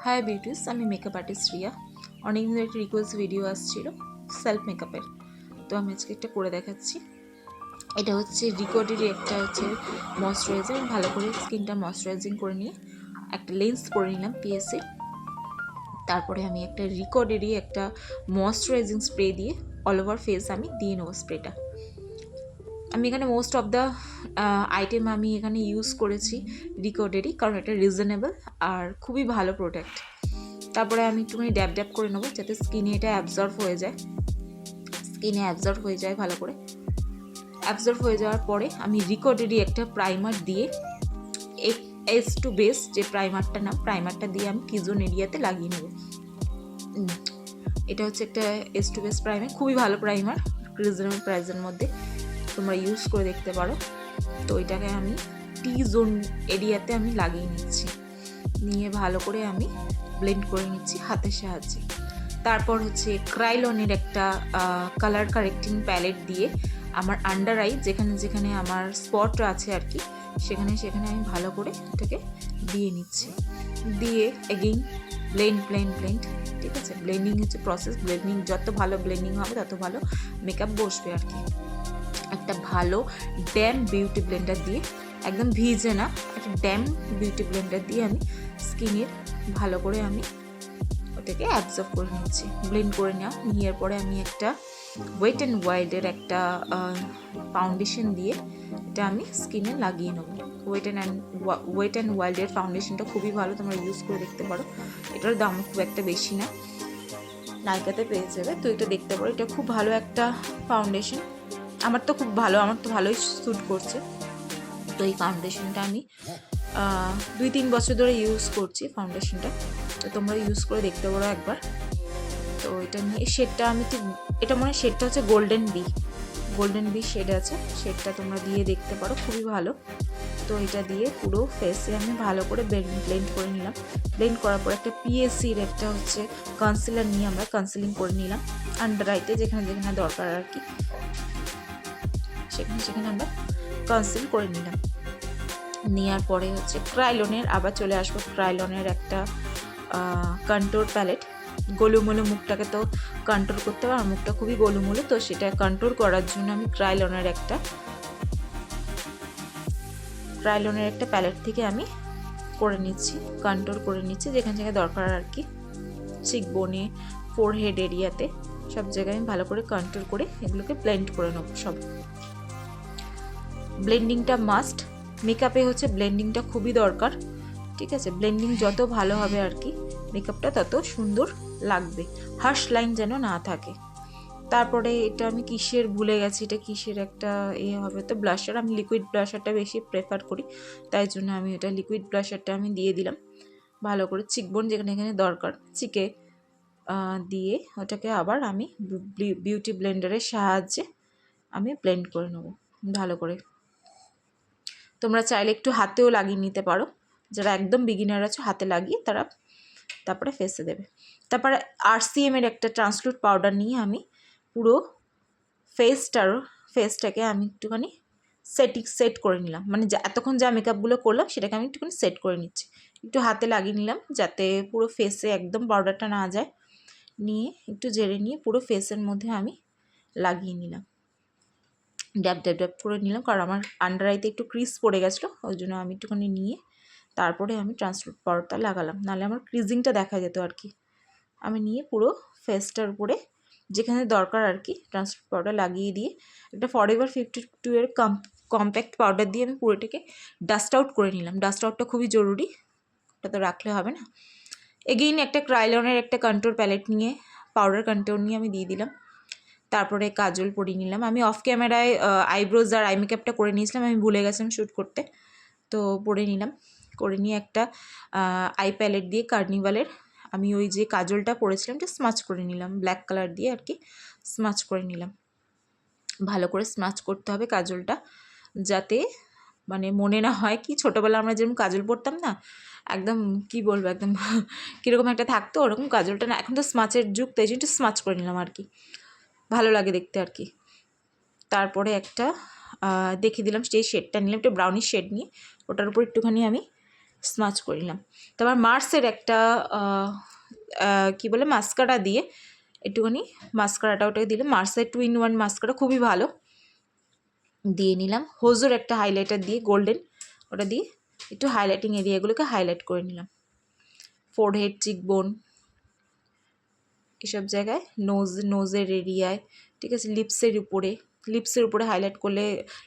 High beauties, আমি makeup artist Riya. অনেকদিন একটা রিকোয়েস্ট ভিডিও আসছিল সেলফ মেকআপের, তো আমি আজকে একটা করে দেখাচ্ছি। এটা হচ্ছে রিকর্ডেরই একটা হচ্ছে ময়শ্চারাইজার। ভালো করে স্কিনটা ময়শ্চারাইজিং করে নিয়ে একটা লেন্স পরে নিলাম পিএসসি। তারপরে আমি একটা রিকর্ডেরই একটা ময়শ্চারাইজিং স্প্রে দিয়ে অল ওভার ফেস আমি দিয়ে নেবো স্প্রেটা। আমি এখানে মোস্ট অফ দ্য আইটেম আমি এখানে ইউজ করেছি রিকর্ডেরই, কারণ এটা রিজনেবল আর খুবই ভালো প্রোডাক্ট। তারপরে আমি একটুখানি ড্যাব ড্যাব করে নেবো যাতে স্কিনে এটা অ্যাবজর্ব হয়ে যায়, ভালো করে অ্যাবজর্ব হয়ে যাওয়ার পরে আমি রিকর্ডেরই একটা প্রাইমার দিয়ে এস টু বেস যে প্রাইমারটা দিয়ে আমি কিজোন এরিয়াতে লাগিয়ে নেব। এটা হচ্ছে একটা এস টু বেস প্রাইমার, খুবই ভালো প্রাইমার, রিজনেবল প্রাইসের মধ্যে তোমরা ইউজ করে দেখতে পারো। তো এটাকে আমি টি জোন এরিয়াতে আমি লাগিয়ে নিচ্ছি, নিয়ে ভালো করে আমি ব্লেন্ড করে নিচ্ছি হাতের সাহায্যে। তারপর হচ্ছে ক্রাইলনের একটা কালার কারেক্টিং প্যালেট দিয়ে আমার আন্ডার আই যেখানে যেখানে আমার স্পট আছে আর কি, সেখানে সেখানে আমি ভালো করে এটাকে দিয়ে নিচ্ছি, দিয়ে এগেইন ব্লেন্ড। ঠিক আছে, ব্লেন্ডিং হচ্ছে প্রসেস। ব্লেন্ডিং যত ভালো ব্লেন্ডিং হবে তত ভালো মেকআপ বসবে আর কি। একটা ভালো ড্যাম বিউটি ব্লেন্ডার দিয়ে, একদম ভিজে না, একটা ড্যাম বিউটি ব্লেন্ডার দিয়ে আমি স্কিনের ভালো করে আমি ওটাকে অ্যাবজর্ব করে নিচ্ছি, ব্লেন্ড করে নেওয়ার পরে আমি একটা ওয়েট অ্যান্ড ওয়াইল্ডের একটা ফাউন্ডেশন দিয়ে এটা আমি স্কিনে লাগিয়ে নেবো। ওয়েট অ্যান্ড ওয়াইল্ডের ফাউন্ডেশনটা খুবই ভালো, তোমরা ইউজ করে দেখতে পারো। এটার দাম খুব একটা বেশি না, নাইকাতে পেয়ে যাবে। তো এটা দেখতে পারো, এটা খুব ভালো একটা ফাউন্ডেশন। আমার তো ভালোই স্যুট করছে। তো এই ফাউন্ডেশনটা আমি 2-3 বছর ধরে ইউজ করছি ফাউন্ডেশনটা, তো তোমরা ইউজ করে দেখতে পারো একবার। তো এটা নিয়ে শেডটা আমি ঠিক, এটা মনে হয় শেডটা হচ্ছে গোল্ডেন বি শেড আছে, শেডটা তোমরা দিয়ে দেখতে পারো, খুবই ভালো। তো এটা দিয়ে পুরো ফেসে আমি ভালো করে ব্লেন্ড করে নিলাম। ব্লেন্ড করার পর একটা পিএসসির একটা হচ্ছে কনসিলার নিয়ে আমরা কনসিলিং করে নিলাম আন্ডার আইতে, যেখানে যেখানে দরকার আর কি সেখানে সেখানে আমরা কনসিল করে নিলাম। নেওয়ার পরে হচ্ছে ক্রাইলনের, আবার চলে আসবো ক্রাইলনের একটা কন্ট্রোল প্যালেট। গোলুমোলু মুখটাকে তো কন্ট্রোল করতে হবে, আর মুখটা খুবই গোলুমোলু, তো সেটা কন্ট্রোল করার জন্য আমি ক্রাইলনের একটা প্যালেট থেকে আমি করে নিচ্ছি, কন্ট্রোল করে নিচ্ছি যেখানে যেখানে দরকার আর কি, চিকবোনে, ফোরহেড এরিয়াতে, সব জায়গায় আমি ভালো করে কন্ট্রোল করে এগুলোকে ব্লেন্ড করে নেব সব। ব্লেন্ডিংটা মাস্ট, মেকআপে হচ্ছে ব্লেন্ডিংটা খুবই দরকার। ঠিক আছে, ব্লেন্ডিং যত ভালো হবে আর কি মেকআপটা তত সুন্দর লাগবে, হার্শ লাইন যেন না থাকে। তারপরে এটা আমি কিসের ভুলে গেছি, এটা কিসের একটা হবে, তো ব্লাশার। আমি লিকুইড ব্লাশারটা বেশি প্রেফার করি, তাই জন্য আমি এটা লিকুইড ব্লাশারটা আমি দিয়ে দিলাম ভালো করে। চিকবোন যেখানে এখানে দরকার চিকে দিয়ে ওটাকে আবার আমি বিউটি ব্লেন্ডারের সাহায্যে আমি ব্লেন্ড করে নেব ভালো করে। তোমরা চাইলে একটু হাতেও লাগিয়ে নিতে পারো, যারা একদম বিগিনার আছো হাতে লাগিয়ে তারা তারপরে ফেসে দেবে। তারপরে RCM এর একটা ট্রান্সলুট পাউডার নিয়ে আমি পুরো ফেসটাকে আমি একটুখানি সেট করে নিলাম, মানে এতক্ষণ যা মেকআপগুলো করলাম সেটাকে আমি একটুখানি সেট করে নিচ্ছি, একটু হাতে লাগিয়ে নিলাম যাতে পুরো ফেসে একদম পাউডারটা না যায়। নিয়ে একটু জেরে নিয়ে পুরো ফেসের মধ্যে আমি লাগিয়ে নিলাম, ড্যাব করে নিলাম, কারণ আমার আন্ডার আইতে একটু ক্রিজ পড়ে গেছিলো, ওই জন্য আমি একটুখানি নিয়ে তারপরে আমি ট্রান্সলুট পাউডারটা লাগালাম, নাহলে আমার ক্রিজিংটা দেখা যেত আর কি। আমি নিয়ে পুরো ফেসটার উপরে যেখানে দরকার আর কি ট্রান্সলুট পাউডার লাগিয়ে দিয়ে একটা ফরএভার 52 এর কম্প্যাক্ট পাউডার দিয়ে আমি পুরোটাকে ডাস্ট আউট করে নিলাম। ডাস্ট আউটটা খুবই জরুরি, ওটা তো রাখলে হবে না। এগেইন একটা ক্রাইলনের একটা কন্ট্রোল প্যালেট নিয়ে পাউডার কন্ট্রোল নিয়ে আমি দিয়ে দিলাম। তারপরে কাজল পরিয়ে নিলাম। আমি অফ ক্যামেরায় আইব্রোজ আর আই মেকআপটা করে নিয়েছিলাম, আমি ভুলে গেছিলাম শ্যুট করতে, তো পরে নিলাম। করে নিয়ে একটা আই প্যালেট দিয়ে কার্নিভালের আমি ওই যে কাজলটা পরেছিলাম এটা স্মাচ করে নিলাম, ব্ল্যাক কালার দিয়ে আর কি স্মাচ করে নিলাম। ভালো করে স্মাচ করতে হবে কাজলটা, যাতে মানে মনে না হয় কি ছোটোবেলা আমরা যেরকম কাজল পরতাম না, একদম কি বলবো একদম কীরকম একটা থাকতো, ওরকম কাজলটা না। এখন তো স্মাচের যুগ, তাই জন্য একটু স্মাচ করে নিলাম আর কি, ভালো লাগে দেখতে আর কি। তারপরে একটা দেখিয়ে দিলাম সেই শেডটা নিলাম, একটু ব্রাউনিশ শেড নিয়ে ওটার উপর একটুখানি আমি স্মাচ করে নিলাম। তারপর মার্সের একটা কি বলে মাস্কারা দিয়ে একটুখানি মাস্কারাটা ওটাকে দিলাম, মার্সের 2-in-1 মাস্কারা খুবই ভালো, দিয়ে নিলাম। হোজোর একটা হাইলাইটার দিয়ে গোল্ডেন, ওটা দিয়ে একটু হাইলাইটিং এরিয়াগুলোকে হাইলাইট করে নিলাম, ফোরহেড, চিকবোন, এসব জায়গায়, নোজের এরিয়ায়, ঠিক আছে, লিপসের উপরে হাইলাইট করলে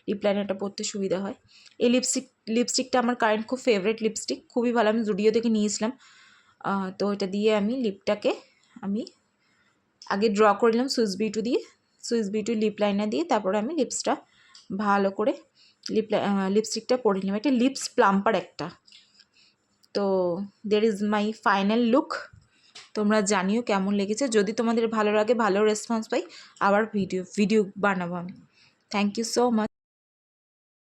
লিপ লাইনারটা পরতে সুবিধা হয়। এই লিপস্টিকটা আমার কারেন্ট খুব ফেভারিট লিপস্টিক, খুবই ভালো, আমি জুডিও থেকে নিয়েছিলাম। তো এটা দিয়ে আমি লিপটাকে আমি আগে ড্র করে নিলাম সুইস বিউটি লিপ লাইনার দিয়ে, তারপরে আমি লিপসটা ভালো করে লিপস্টিকটা পরে নিলাম। এটা লিপস প্লাম্পার একটা। তো there is my final look. তোমরা জানিও কেমন লেগেছে, যদি তোমাদের ভালো লাগে, ভালো রেসপন্স পাই, আবার ভিডিও বানাবো আমি। Thank you so much.